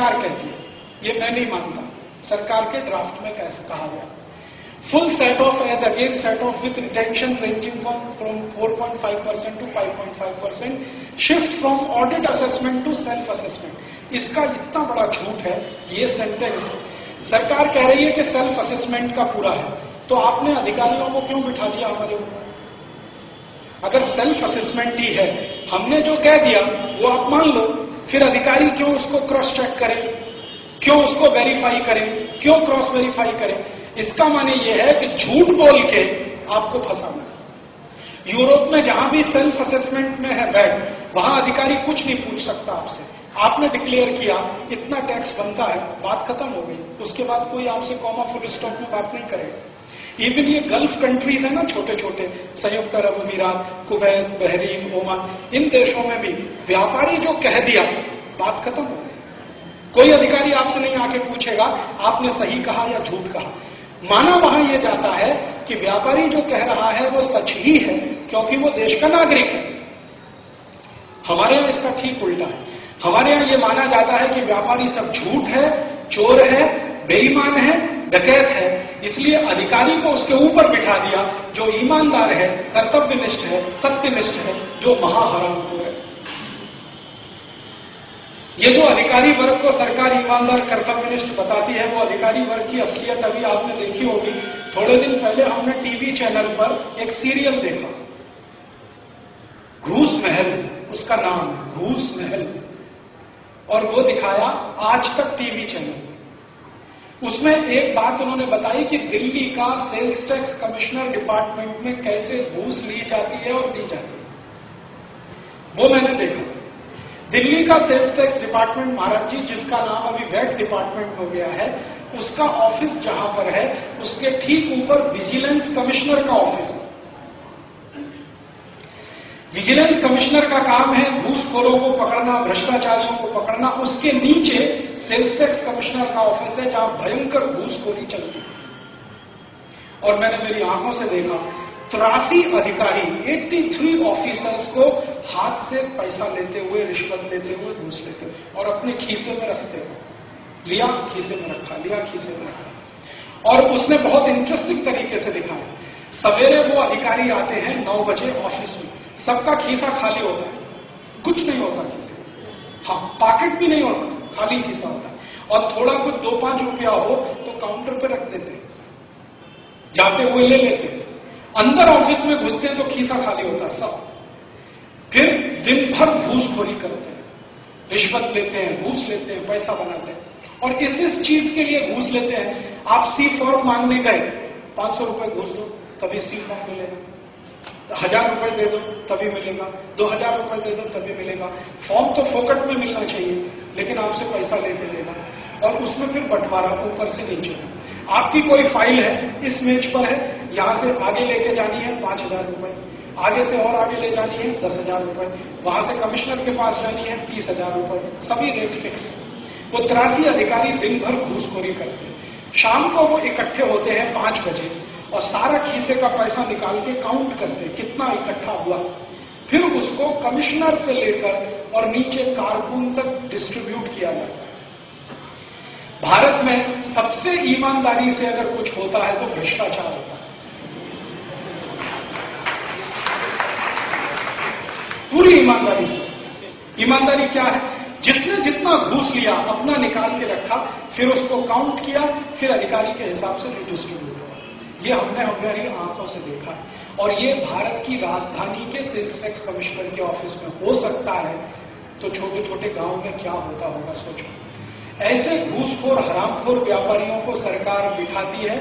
सरकार कहती है, ये मैं नहीं मानता, सरकार के ड्राफ्ट में कैसे कहा गया, full set off as against set off with retention ranging from 4.5% to 5.5%, shift from audit assessment to self assessment. इसका इतना बड़ा झूठ है ये सेंटेंस। सरकार कह रही है कि सेल्फ असेसमेंट का पूरा है, तो आपने अधिकारियों को क्यों बिठा दिया हमारे ऊपर? अगर सेल्फ असेसमेंट ही है, हमने जो कह दिया वो आप मान लो, फिर अधिकारी क्यों उसको क्रॉस चेक करें, क्यों उसको वेरीफाई करें, क्यों क्रॉस वेरीफाई करें? इसका माने यह है कि झूठ बोल के आपको फंसाना। यूरोप में जहां भी सेल्फ असेसमेंट में है वैट, वहां अधिकारी कुछ नहीं पूछ सकता आपसे। आपने डिक्लेयर किया इतना टैक्स बनता है, बात खत्म हो गई। उसके बाद कोई आपसे कॉमा फुल स्टॉप में बात नहीं करेगा। इवन ये गल्फ कंट्रीज है ना, छोटे छोटे, संयुक्त अरब अमीरात, कुवैत, बहरीन, ओमान, इन देशों में भी व्यापारी जो कह दिया बात खत्म हो गई। कोई अधिकारी आपसे नहीं आके पूछेगा आपने सही कहा या झूठ कहा। माना वहां यह जाता है कि व्यापारी जो कह रहा है वो सच ही है, क्योंकि वो देश का नागरिक है। हमारे यहां इसका ठीक उल्टा है। हमारे यहां यह माना जाता है कि व्यापारी सब झूठ है, चोर है, बेईमान है, डकैत है, इसलिए अधिकारी को उसके ऊपर बिठा दिया जो ईमानदार है, कर्तव्यनिष्ठ है, सत्यनिष्ठ है, जो महाहरामखोर है। ये जो अधिकारी वर्ग को सरकार ईमानदार कर्तव्यनिष्ठ बताती है, वो अधिकारी वर्ग की असलियत अभी आपने देखी होगी। थोड़े दिन पहले हमने टीवी चैनल पर एक सीरियल देखा, घूस महल उसका नाम, घूस महल, और वो दिखाया आज तक टीवी चैनल। उसमें एक बात उन्होंने बताई कि दिल्ली का सेल्स टैक्स कमिश्नर डिपार्टमेंट में कैसे घूस ली जाती है और दी जाती है, वो मैंने देखा। दिल्ली का सेल्स टैक्स डिपार्टमेंट, महाराज जी, जिसका नाम अभी वैट डिपार्टमेंट हो गया है, उसका ऑफिस जहां पर है उसके ठीक ऊपर विजिलेंस कमिश्नर का ऑफिस है। विजिलेंस कमिश्नर का काम है घूसखोरों को पकड़ना, भ्रष्टाचारियों को पकड़ना। उसके नीचे सेल्स टैक्स कमिश्नर का ऑफिस है जहां भयंकर घूसखोरी चलती है। और मैंने मेरी आंखों से देखा 83 अधिकारी, 83 ऑफिसर्स को हाथ से पैसा लेते हुए, रिश्वत लेते हुए, घूस लेते हुए और अपने खीसे में रखते हुए। लिया खीसे में रखा, लिया खीसे में रखा। और उसने बहुत इंटरेस्टिंग तरीके से दिखाया। सवेरे वो अधिकारी आते हैं 9 बजे ऑफिस में, सबका खीसा खाली होता है, कुछ नहीं होता खीसे, हाँ पॉकेट भी नहीं होता, खाली खीसा होता है। और थोड़ा कुछ 2-5 रुपया हो तो काउंटर पे रख देते हैं, जाते हुए ले लेते हैं। अंदर ऑफिस में घुसते हैं तो खीसा खाली होता है सब। फिर दिन भर घूसखोरी करते हैं, रिश्वत लेते हैं, घूस लेते हैं, पैसा बनाते हैं। और इस चीज के लिए घूस लेते हैं। आप सी फॉर्म मांगने गए, 500 रुपए घूस दो तभी सी फॉर्म मिलेगा, 1000 रुपए दे दो तभी मिलेगा, 2000 रुपए दे दो तभी मिलेगा। फॉर्म तो फोकट में मिलना चाहिए, लेकिन आपसे पैसा लेते लेगा। और उसमें फिर बंटवारा ऊपर से नीचे। आपकी कोई फाइल है, इस मेज पर है, यहां से आगे लेके जानी है 5000 रुपए, आगे से और आगे ले जानी है 10,000 रुपए, वहां से कमिश्नर के पास जानी है 30,000 रुपए, सभी रेट फिक्स। वो 83 अधिकारी दिन भर घूसखोरी करते हैं। शाम को वो इकट्ठे होते हैं 5 बजे और सारा खीसे का पैसा निकाल के काउंट करते हैं कितना इकट्ठा हुआ। फिर उसको कमिश्नर से लेकर और नीचे कारकुन तक डिस्ट्रीब्यूट किया जाता है। भारत में सबसे ईमानदारी से अगर कुछ होता है तो भ्रष्टाचार होता है। पूरी ईमानदारी से। ईमानदारी क्या है? जिसने जितना घूस लिया अपना निकाल के रखा, फिर उसको काउंट किया, फिर अधिकारी के हिसाब से डिस्ट्रीब्यूट हुआ। ये हमने हमारी आंखों से देखा है। और ये भारत की राजधानी के सेल्स टैक्स कमिश्नर के ऑफिस में हो सकता है, तो छोटे छोटे गांव में क्या होता होगा सोचो। ऐसे घूसखोर हरामखोर व्यापारियों को सरकार बिठाती है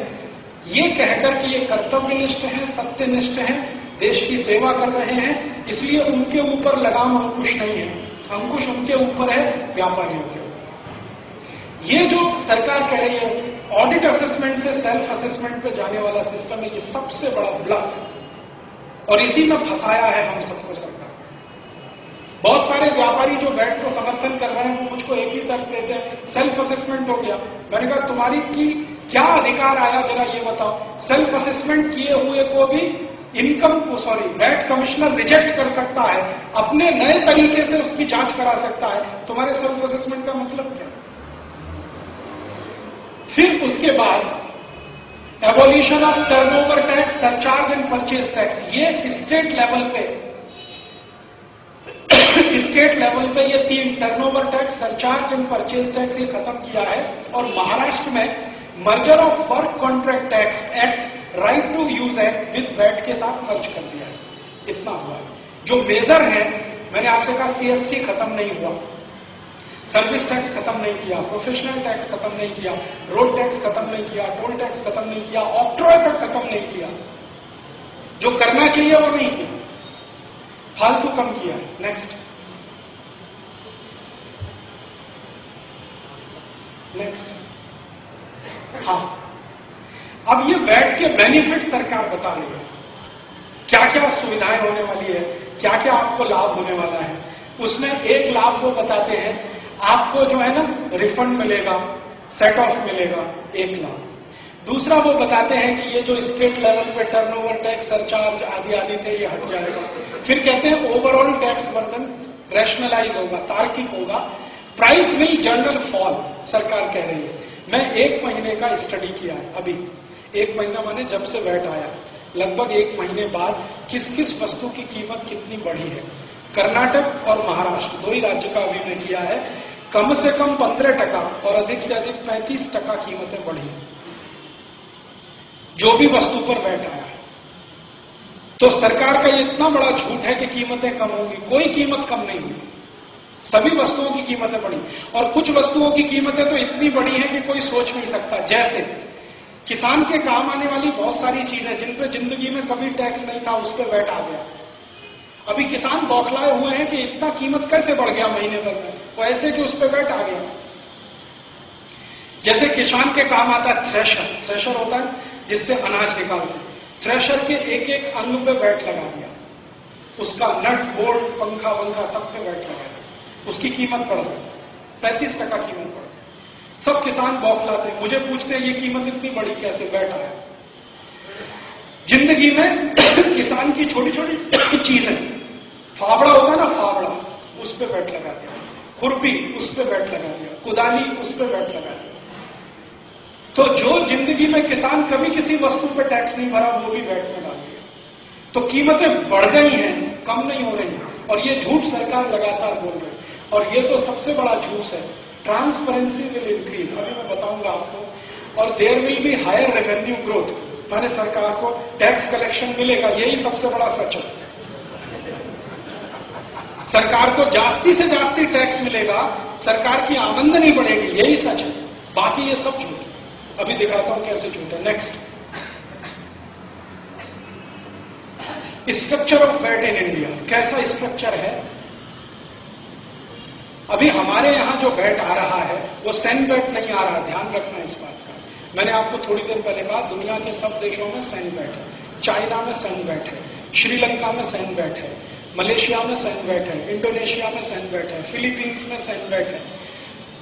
ये कहकर कि ये कर्तव्यनिष्ठ हैं, सत्यनिष्ठ हैं, देश की सेवा कर रहे हैं, इसलिए उनके ऊपर लगाम अंकुश नहीं है, अंकुश उनके ऊपर है, व्यापारियों के ऊपर। ये जो सरकार कह रही है ऑडिट असेसमेंट से सेल्फ असेसमेंट पे जाने वाला सिस्टम है, ये सबसे बड़ा ब्लफ है और इसी में फंसाया है हम सबको सरकार। बहुत सारे व्यापारी जो वैट को समर्थन कर रहे हैं वो मुझको एक ही तर्क देते हैं, सेल्फ असेसमेंट हो गया। मैंने कहा तुम्हारी की क्या अधिकार आया जरा ये बताओ। सेल्फ असेसमेंट किए हुए को भी वैट कमिश्नर रिजेक्ट कर सकता है, अपने नए तरीके से उसकी जांच करा सकता है। तुम्हारे सेल्फ असेसमेंट का मतलब क्या? फिर उसके बाद abolition of turnover tax, surcharge and purchase tax, ये स्टेट लेवल पे ये तीन, turnover tax, surcharge and purchase tax, ये खत्म किया है। और महाराष्ट्र में merger of work contract tax act, right to use act with VAT के साथ मर्ज कर दिया है। इतना हुआ है। जो मेजर है, मैंने आपसे कहा सीएसटी खत्म नहीं हुआ, सर्विस टैक्स खत्म नहीं किया, प्रोफेशनल टैक्स खत्म नहीं किया, रोड टैक्स खत्म नहीं किया, टोल टैक्स खत्म नहीं किया, ऑक्ट्रॉय तक खत्म नहीं किया। जो करना चाहिए वो नहीं किया, फालतू कम किया। नेक्स्ट हाँ, अब ये वैट के बेनिफिट सरकार बता रही है, क्या क्या सुविधाएं होने वाली है, क्या क्या आपको लाभ होने वाला है। उसमें एक लाभ वो बताते हैं, आपको जो है ना रिफंड मिलेगा, सेट ऑफ मिलेगा, 1 लाख। दूसरा वो बताते हैं कि ये जो स्टेट लेवल पे टर्नओवर टैक्स, सरचार्ज आदि आदि थे, ये हट जाएगा। फिर कहते हैं ओवरऑल टैक्स बर्डन रैशनलाइज होगा, तार्किक होगा। प्राइस विल जनरल फॉल, सरकार कह रही है। मैं 1 महीने का स्टडी किया है अभी, 1 महीना माने जब से वैट आया, लगभग 1 महीने बाद किस किस वस्तु की कीमत कितनी बढ़ी है। कर्नाटक और महाराष्ट्र 2 ही राज्य का अभी मैं किया है। कम से कम 15% और अधिक से अधिक 35% कीमतें बढ़ी, जो भी वस्तु पर वैट आया है। तो सरकार का ये इतना बड़ा झूठ है कि कीमतें कम होंगी, कोई कीमत कम नहीं हुई, सभी वस्तुओं की कीमतें बढ़ी। और कुछ वस्तुओं की कीमतें तो इतनी बढ़ी हैं कि कोई सोच नहीं सकता। जैसे किसान के काम आने वाली बहुत सारी चीजें जिन पे जिंदगी में कभी टैक्स नहीं था, उस पर वैट आ गया। अभी किसान बौखलाए हुए हैं कि इतना कीमत कैसे बढ़ गया महीने भर में, वो ऐसे कि उस पर वैट आ गया। जैसे किसान के काम आता है थ्रेशर, थ्रेशर होता है जिससे अनाज निकालते हैं, थ्रेशर के एक एक अंग पे वैट लगा दिया, उसका नट बोल्ट पंखा वंखा सब पे वैट लगा दिया, उसकी कीमत बढ़ गई, 35% कीमत बढ़ गई। सब किसान बौखलाते हैं, मुझे पूछते हैं ये कीमत इतनी बड़ी कैसे, वैट आया। जिंदगी में किसान की छोटी छोटी चीजें, फावड़ा होता है ना, फावड़ा, उस पे वैट लगा दिया, खुरपी उस पे वैट लगा दिया, कुदाली उस पे वैट लगा दिया। तो जो जिंदगी में किसान कभी किसी वस्तु पे टैक्स नहीं भरा, वो भी वैट में डाल दिया। तो कीमतें बढ़ गई हैं, कम नहीं हो रही हैं। और ये झूठ सरकार लगातार बोल रही है। और ये तो सबसे बड़ा झूठ है। ट्रांसपेरेंसी विल इंक्रीज, अभी मैं बताऊंगा आपको। और there will be higher revenue growth, माने सरकार को टैक्स कलेक्शन मिलेगा, यही सबसे बड़ा सच है। सरकार को जास्ती से जास्ती टैक्स मिलेगा, सरकार की आमदनी बढ़ेगी, यही सच है। बाकी ये सब झूठ है। अभी दिखाता हूं कैसे झूठ है। Next, structure of VAT in India, कैसा स्ट्रक्चर है। अभी हमारे यहां जो वैट आ रहा है वो सैंड वैट नहीं आ रहा, ध्यान रखना इस बात का। मैंने आपको थोड़ी देर पहले कहा दुनिया के सब देशों में सैंड वैट है। चाइना में सैंड वैट है, श्रीलंका में सैंड वैट है, मलेशिया में सैंड वैट है, इंडोनेशिया में सैंड वैट है, फिलीपींस में सैंड वैट है,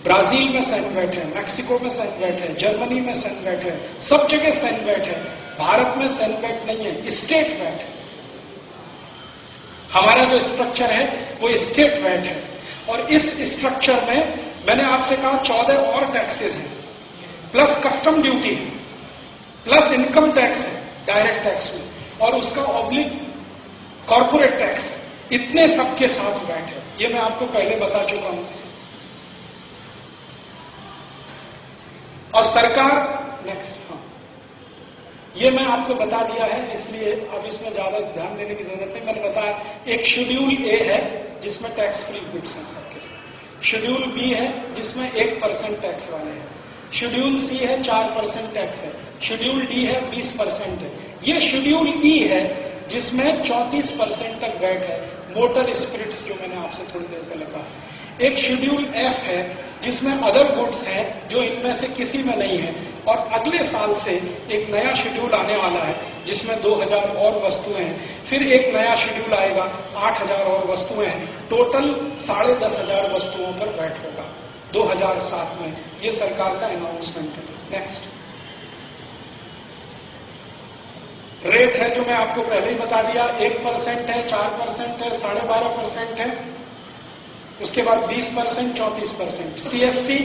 ब्राजील में सैंड वैट है, मैक्सिको में सैंड वैट है, जर्मनी में सैंड वैट है, सब जगह सैंड वैट है। भारत में सैंड वैट नहीं है, स्टेट वैट है। हमारा जो स्ट्रक्चर है वो स्टेट वैट है। और इस स्ट्रक्चर में मैंने आपसे कहा 14 और टैक्सेस हैं, प्लस कस्टम ड्यूटी है, प्लस इनकम टैक्स है डायरेक्ट टैक्स में, और उसका ऑब्लिक कॉर्पोरेट टैक्स है। इतने सबके साथ वैट है, ये मैं आपको पहले बता चुका हूं। और सरकार, नेक्स्ट, हाँ, ये मैं आपको बता दिया है, इसलिए अब इसमें ज्यादा ध्यान देने की जरूरत नहीं। मैंने बताया एक शेड्यूल ए है जिसमें टैक्स फ्री गुड्स हैं सबके साथ, शेड्यूल बी है जिसमें 1% टैक्स वाले हैं, शेड्यूल सी है 4% टैक्स है, शेड्यूल डी है 20% है, ये शेड्यूल ई है जिसमें 34% तक वैट है, मोटर स्पिरिट्स जो मैंने आपसे थोड़ी देर पहले कहा। एक शेड्यूल एफ है जिसमें अदर गुड्स हैं जो इनमें से किसी में नहीं है। और अगले साल से एक नया शेड्यूल आने वाला है जिसमें 2000 और वस्तुएं हैं, फिर एक नया शेड्यूल आएगा 8000 और वस्तुएं हैं, टोटल 10,500 वस्तुओं पर वैट होगा 2007 में। ये सरकार का अनाउंसमेंट है। नेक्स्ट, रेट है जो मैं आपको पहले ही बता दिया, 1% है, 4% है, 12.5% है, उसके बाद 20%, 34%। सीएसटी